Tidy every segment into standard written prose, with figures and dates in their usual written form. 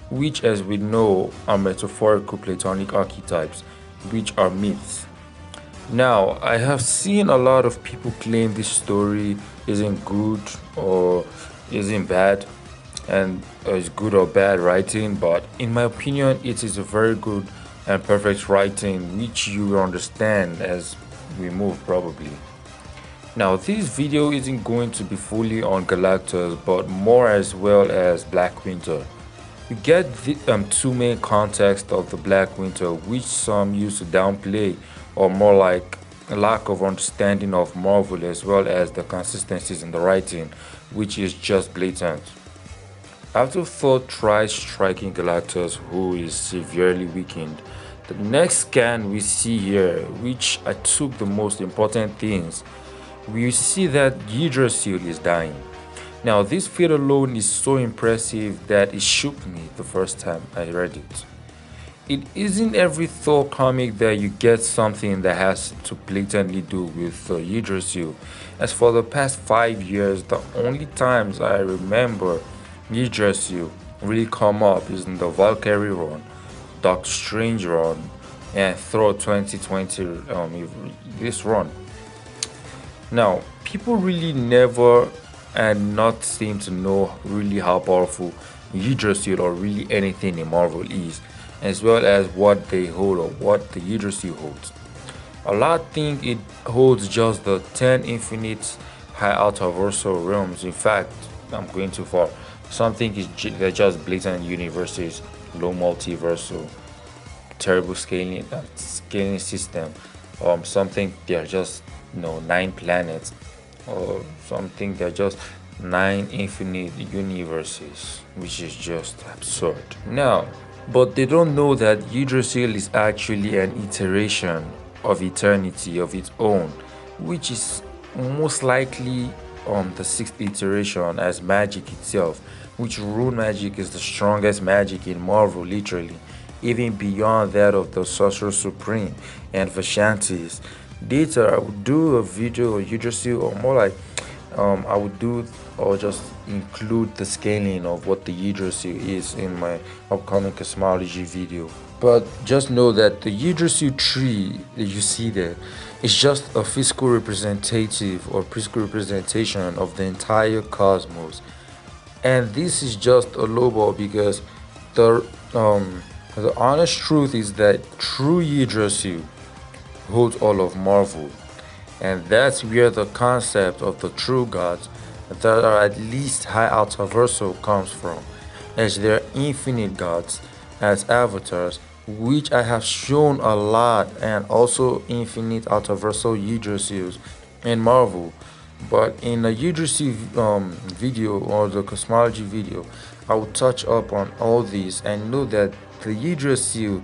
which as we know are metaphorical Platonic archetypes, which are myths. Now, I have seen a lot of people claim this story isn't good or isn't bad, and is good or bad writing, but in my opinion, it is a very good and perfect writing, which you will understand as we move probably. Now, this video isn't going to be fully on Galactus, but more as well as Black Winter. You get the two main contexts of the Black Winter, which some used to downplay, or more like a lack of understanding of Marvel, as well as the consistencies in the writing, which is just blatant. After Thor tries striking Galactus, who is severely weakened, the next scan we see here, which I took the most important things, we see that Yggdrasil is dying. Now, this feat alone is so impressive that it shook me the first time I read it. It isn't every Thor comic that you get something that has to blatantly do with Yggdrasil. As for the past 5 years, the only times I remember Yggdrasil really come up is in the Valkyrie run, Doctor Strange run, and Thor 2020 this run. Now, people really never and not seem to know really how powerful Yggdrasil or really anything in Marvel is, as well as what they hold or what the Yggdrasil holds. A lot think it holds just the 10 infinite high ultraversal realms. In fact, I'm going too far. Something is they're just blatant universes, low multiversal, terrible scaling system. Something they're just 9 planets, or something they're just 9 infinite universes, which is just absurd. Now, but they don't know that Yggdrasil is actually an iteration of eternity of its own, which is most likely the sixth iteration as magic itself, which rune magic is the strongest magic in Marvel, literally, even beyond that of the Sorcerer Supreme and Vashantis. Later, I would do a video on Yggdrasil, or more like I would do or just include the scaling of what the Yggdrasil is in my upcoming cosmology video. But just know that the Yggdrasil tree that you see there is just a physical representative or physical representation of the entire cosmos. And this is just a lowball because the honest truth is that true Yggdrasil holds all of Marvel. And that's where the concept of the true gods that are at least high ultraversal comes from, as they're infinite gods as avatars, which I have shown a lot, and also infinite ultraversal Yggdrasils in Marvel. But in the Yggdrasil video or the cosmology video, I will touch up on all these and know that the Yggdrasil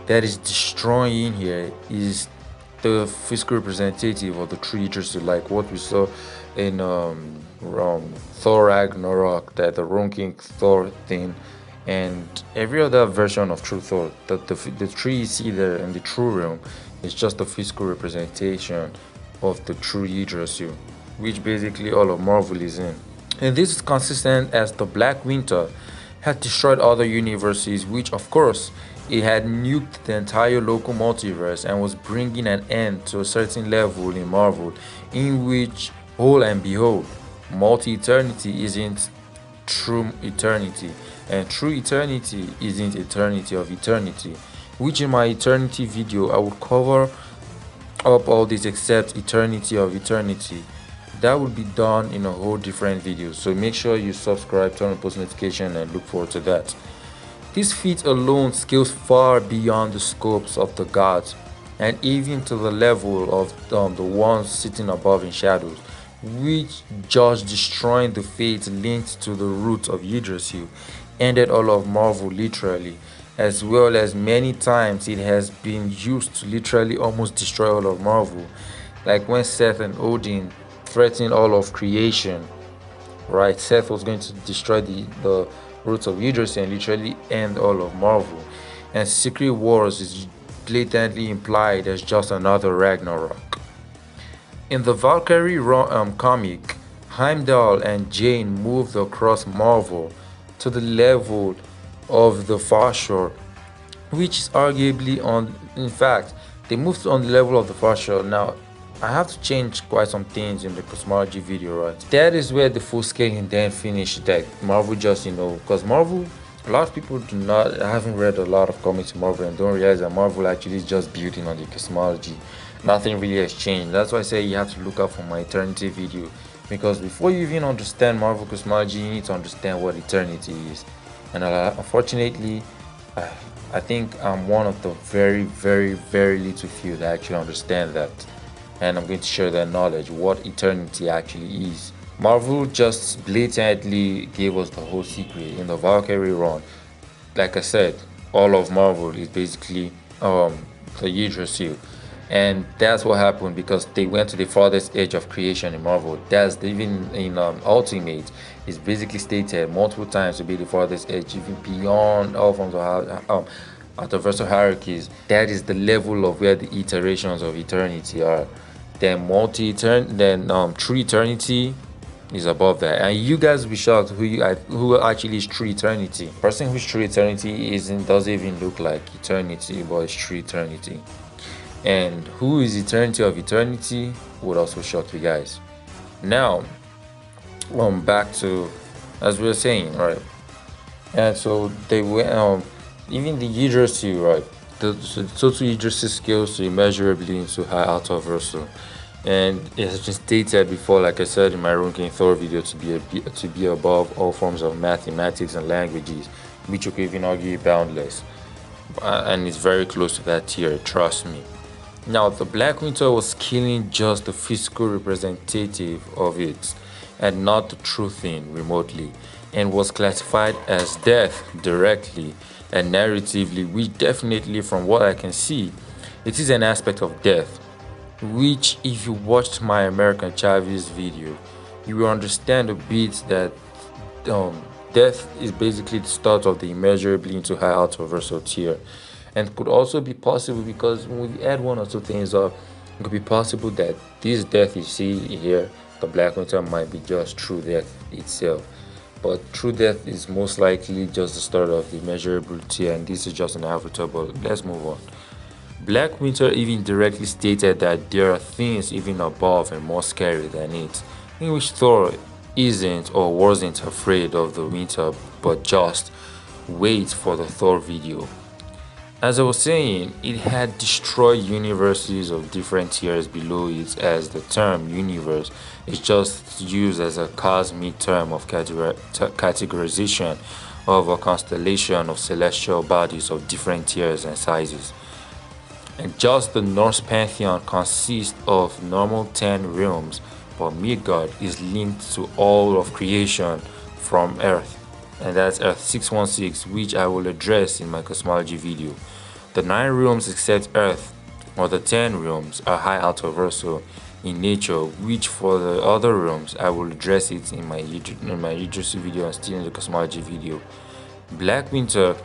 that is destroying here is the physical representative of the true Yggdrasil, like what we saw in Thor Ragnarok, that the Rune King Thor thing, and every other version of True Thor. That the tree you see there in the True Realm is just a physical representation of the true Yggdrasil, which basically all of Marvel is in. And this is consistent as the Black Winter had destroyed other universes, which of course it had nuked the entire local multiverse and was bringing an end to a certain level in Marvel, in which, whole and behold, multi-eternity isn't true eternity, and true eternity isn't eternity of eternity, which in my eternity video I would cover up all this except eternity of eternity. That would be done in a whole different video, so make sure you subscribe, turn on post notification, and look forward to that. This feat alone scales far beyond the scopes of the gods, and even to the level of the ones sitting above in shadows, which just destroying the fate linked to the root of Yggdrasil ended all of Marvel literally, as well as many times it has been used to literally almost destroy all of Marvel, like when Seth and Odin threatened all of creation, right? Seth was going to destroy the roots of Yggdrasil and literally end all of Marvel, and Secret Wars is blatantly implied as just another Ragnarok. In the Valkyrie comic, Heimdall and Jane moved across Marvel to the level of the far shore, which is arguably on, in fact, they moved on the level of the far shore. Now, I have to change quite some things in the cosmology video, right? That is where the full scaling then finished. That Marvel just, because Marvel, a lot of people haven't read a lot of comics in Marvel and don't realize that Marvel actually is just building on the cosmology. Nothing really has changed. That's why I say you have to look out for my eternity video, because before you even understand Marvel cosmology, you need to understand what eternity is. And unfortunately, I think I'm one of the very, very, very little few that actually understand that. And I'm going to share that knowledge, what eternity actually is. Marvel just blatantly gave us the whole secret in the Valkyrie run. Like I said, all of Marvel is basically the Yggdrasil. And that's what happened because they went to the farthest edge of creation in Marvel. That's even in Ultimate, it's basically stated multiple times to be the farthest edge, even beyond all forms of multiversal hierarchies. That is the level of where the iterations of eternity are. Then true eternity is above that, and you guys will be shocked who actually is true eternity. Person who's true eternity doesn't even look like eternity, but it's true eternity. And who is eternity of eternity would also shock you guys. Now, back to as we were saying, right? And so they went even the Yggdrasil, right? The total Yggdrasil scales immeasurably into high outer versal. And it has been stated before, like I said in my Runking Thor video, to be above all forms of mathematics and languages, which you could even argue boundless. And it's very close to that tier, trust me. Now, the Black Winter was killing just the physical representative of it, and not the true thing remotely, and was classified as death directly and narratively, which definitely, from what I can see, it is an aspect of death, which if you watched my American Chavez video, you will understand a bit that death is basically the start of the immeasurably into high ultraversal tier, and could also be possible because when we add one or two things up, it could be possible that this death you see here, the Black Winter, might be just true death itself. But true death is most likely just the start of the immeasurable tier, and this is just an avatar. But let's move on. Black Winter even directly stated that there are things even above and more scary than it, in which Thor isn't or wasn't afraid of the winter, but just wait for the Thor video. As I was saying, it had destroyed universes of different tiers below it, as the term universe is just used as a cosmic term of categorization of a constellation of celestial bodies of different tiers and sizes. And just the Norse pantheon consists of normal 10 realms, but Midgard is linked to all of creation from Earth, and that's Earth 616, which I will address in my cosmology video. The 9 realms except Earth, or the 10 realms, are high ultraversal in nature, which for the other realms I will address it in my Yggdrasil video and still in the cosmology video. Black Winter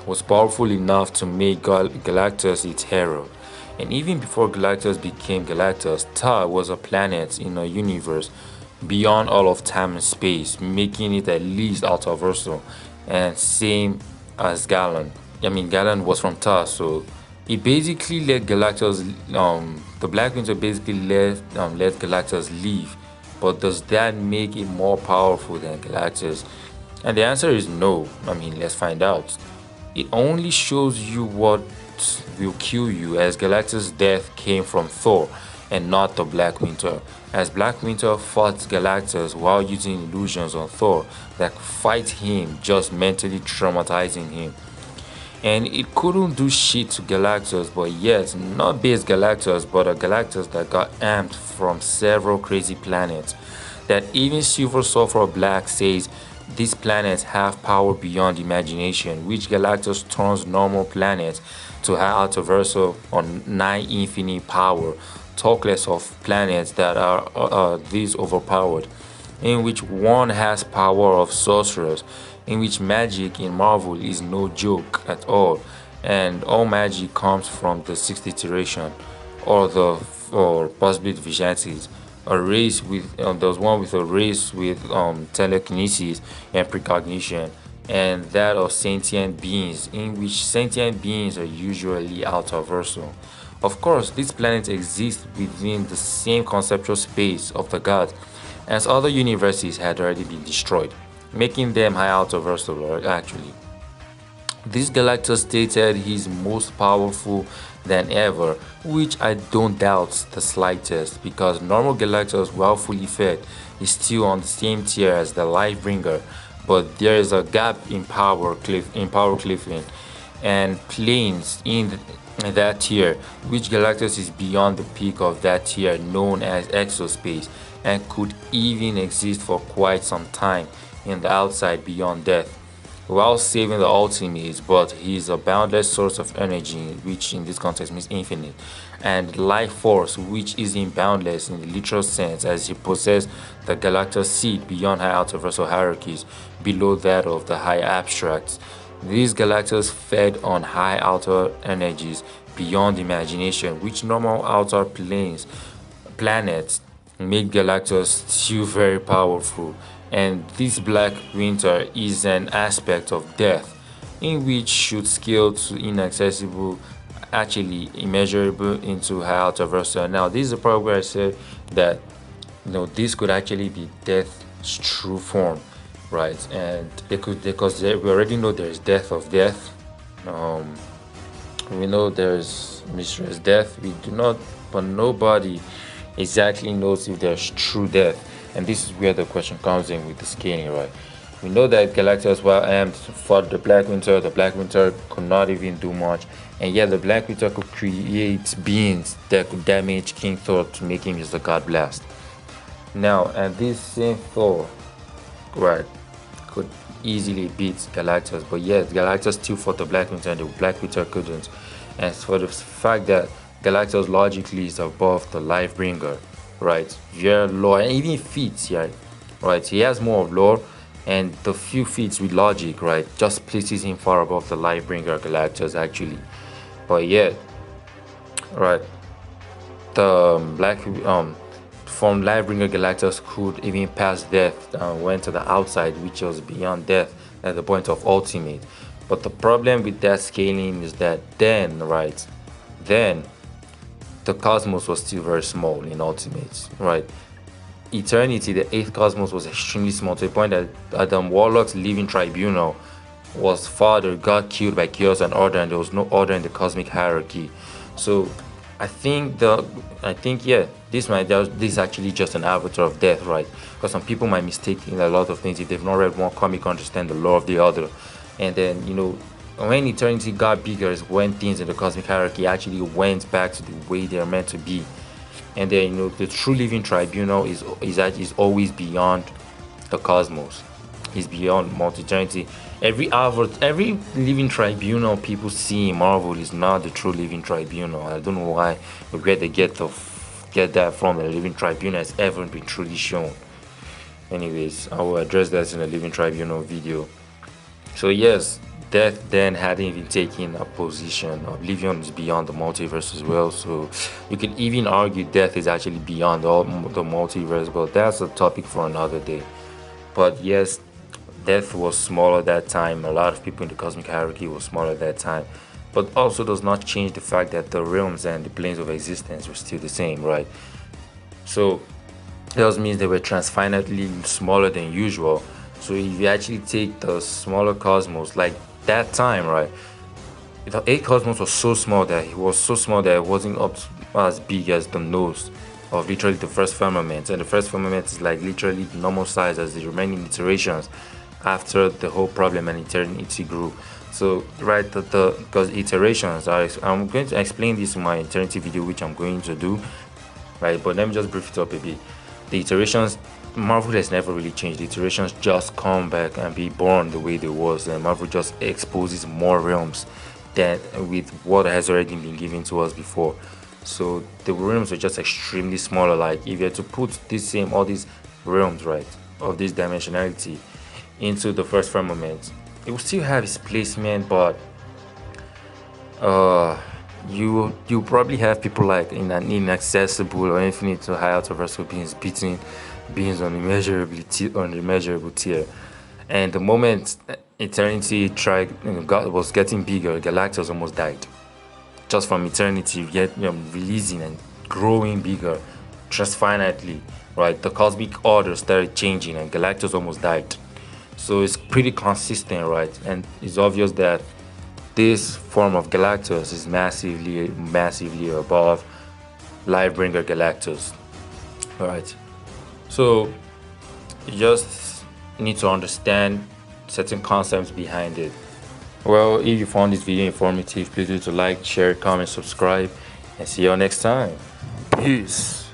was powerful enough to make Galactus its herald, and even before Galactus became Galactus, Ta was a planet in a universe beyond all of time and space, making it at least ultraversal, and same as Galan. Galan was from Ta, so it basically let Galactus, the Black Winter basically let Galactus leave. But does that make it more powerful than Galactus? And the answer is no. Let's find out. It only shows you what will kill you, as Galactus' death came from Thor and not the Black Winter, as Black Winter fought Galactus while using illusions on Thor that could fight him, just mentally traumatizing him. And it couldn't do shit to Galactus, but yet, not base Galactus, but a Galactus that got amped from several crazy planets, that even Silver Sulfur Black says these planets have power beyond imagination, which Galactus turns normal planets to high ultraversal or 9 infinite power, talk less of planets that are this overpowered, in which one has power of sorcerers, in which magic in Marvel is no joke at all, and all magic comes from the 6th iteration, or possibly the Vigilantes, a race with there was one with a race with telekinesis and precognition, and that of sentient beings, in which sentient beings are usually ultraversal. Of course, these planets exist within the same conceptual space of the gods, as other universes had already been destroyed, making them high ultraversal actually. This Galactus stated he's most powerful than ever, which I don't doubt the slightest, because normal Galactus, while fully fed, is still on the same tier as the Lifebringer, but there is a gap in power cliffing and planes in that tier, which Galactus is beyond the peak of that tier known as exospace and could even exist for quite some time in the outside beyond death while saving the ultimates, but he is a boundless source of energy, which in this context means infinite, and life force, which is in boundless in the literal sense, as he possesses the Galactus seed beyond high ultraversal hierarchies, below that of the high abstracts. These Galactus fed on high outer energies beyond imagination, which normal outer planets make Galactus still very powerful, and this black winter is an aspect of death, in which should scale to inaccessible, actually immeasurable into high ultraversal. Now, this is the part where I said that this could actually be death's true form, right? And they could because we already know there's death of death. Um, we know there's mysterious death. We do not, but nobody exactly knows if there's true death. And this is where the question comes in with the scaling, right? We know that Galactus, while amped for the Black Winter could not even do much, and yet the Black Winter could create beings that could damage King Thor to make him use the God Blast. Now, and this same Thor, right, could easily beat Galactus, but yet Galactus still fought the Black Winter and the Black Winter couldn't. And for the fact that Galactus logically is above the Lifebringer, right? Via lore and even feats, yeah, right? He has more of lore, and the few feats with logic, right, just places him far above the Lifebringer Galactus actually. But yet, right, the Black from Lifebringer Galactus could even pass death and went to the outside, which was beyond death at the point of ultimate. But the problem with that scaling is that then, right, then the cosmos was still very small in ultimate, right? Eternity, the eighth cosmos, was extremely small to the point that Adam Warlock's living tribunal was father got killed by chaos and order, and there was no order in the cosmic hierarchy. So I think yeah, this is actually just an avatar of death, right? Because some people might mistake in a lot of things if they've not read one comic, understand the lore of the other, and then when eternity got bigger is when things in the cosmic hierarchy actually went back to the way they're meant to be, and then the true living tribunal is always beyond the cosmos. Is beyond multi-eternity. Every living tribunal people see in Marvel is not the true living tribunal. I don't know why, but where they get that from. The living tribunal has ever been truly shown. Anyways, I will address that in a living tribunal video. So yes, death then hadn't even taken a position. Oblivion is beyond the multiverse as well, so you could even argue death is actually beyond all the multiverse, but that's a topic for another day. But yes, death was smaller that time. A lot of people in the cosmic hierarchy were smaller that time, but also does not change the fact that the realms and the planes of existence were still the same, right? So that means they were transfinitely smaller than usual. So if you actually take the smaller cosmos, like that time, right? The eight cosmos was so small that it wasn't up as big as the nose of literally the first firmament, and the first firmament is like literally the normal size as the remaining iterations after the whole problem and eternity grew. So right, because iterations are, I'm going to explain this in my eternity video, which I'm going to do, right? But let me just brief it up a bit. The iterations, Marvel has never really changed. The iterations just come back and be born the way they was, and Marvel just exposes more realms than with what has already been given to us before. So the realms are just extremely smaller. Like if you had to put all these realms, right, of this dimensionality into the first firmament, it will still have its placement, but you probably have people like in an inaccessible or infinite to high ultraversal beings beating beings on immeasurable tier. And the moment eternity was getting bigger, Galactus almost died. Just from eternity releasing and growing bigger, just finitely, right? The cosmic order started changing and Galactus almost died. So it's pretty consistent, right? And it's obvious that this form of Galactus is massively above Livebringer Galactus. Alright. So you just need to understand certain concepts behind it. Well, if you found this video informative, please do to like, share, comment, subscribe, and see you all next time. Peace.